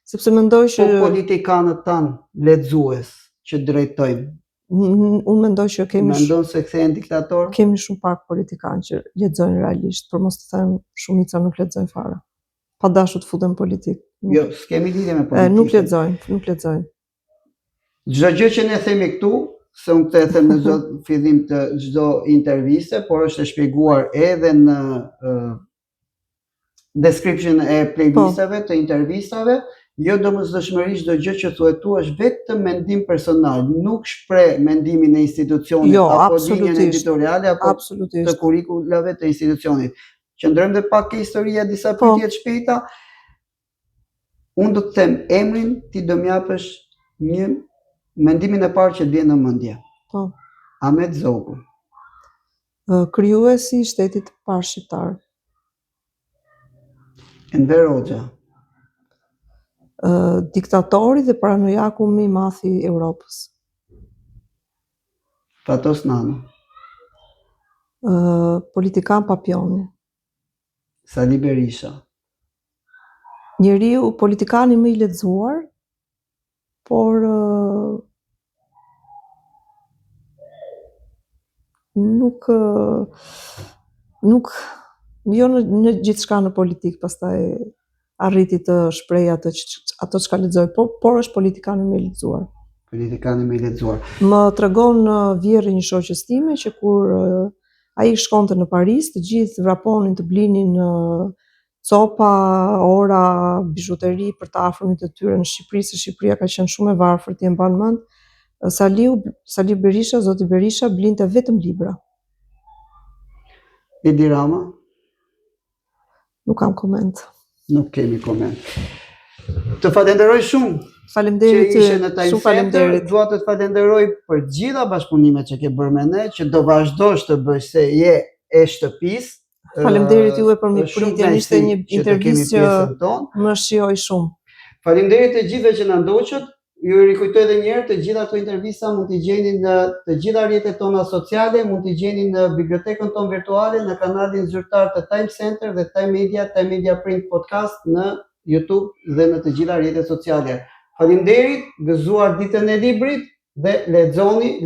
Sepse mendoj që politikanët tanë lexues që drejtojnë. Unë mendoj që Mendon se kthehen diktator? Kemi shumë pak politikanë që lexojnë realisht, për mos të them shumica nuk lexojnë fare. Pa dashur të futen politikë. Jo, s'kemi lidhje me politikën. Nuk lexojnë. Çdo gjë që ne themi këtu, se unë këtë e them në çdo fillim të çdo interviste, por është e shpjeguar edhe në description e playlistave të intervistave, jo domosdoshmërisht çdo gjë që thuhet tu është vetëm mendim personal, nuk shpreh mendimin e institucionit apo linjën editoriale apo të kurrikulave të institucionit. Qëndrojmë dhe pak ke historia disa pyetje të shpejta. Unë do të them emrin, ti do m'japësh një mendimin e parë që të vjen në mendje. Po. Ahmet Zogu. Krijuesi i shtetit të parë shqiptar. Enver Hoxha. Diktatori dhe paranojaku më i madh i Europës. Fatos Nano. Politikan papioni. Sali Berisha. Politikani më i lexuar, por nuk jo në gjithçka në politikë pastaj arriti të shpreh ato çka lexoj, por është politikani më i lexuar. Politikani më i lexuar. Më tregon vjerri një shoqës time që kur ai shkonte në Paris, të gjithë vraponin të blinin copa, ora, bizhuteri për të afërmit të tyre në Shqipëri, se Shqipëria ka qenë shumë e varfër, ti e mban mend. Sali Berisha, zoti Berisha blinte vetëm libra. Edi Rama? Nuk kam koment. Nuk kemi koment. Të falenderoj shumë. Faleminderit. Që ishe në Time Center. Dua të të falenderoj për gjitha bashkëpunimet që ke bërë me ne, që do vazhdosh të bësh se je e shtëpisë. Faleminderit juve për mikpritjen, ishte një intervistë që më shijoi shumë. Faleminderit të gjithëve që na ndoqët. Ju rikujtoj edhe një herë të gjitha këto intervista mund t'i gjeni në të gjitha rrjetet tona sociale, mund t'i gjeni në bibliotekën tonë virtuale, në kanalin zyrtar të Time Center dhe Time Media Print Podcast në YouTube dhe në të gjitha rrjetet sociale. Faleminderit, gëzuar ditën e librit dhe lexoni,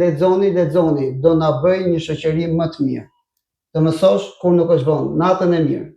do na bëj një shoqëri më të mirë. Të mësosh kur nuk është vonë. Natën e mirë.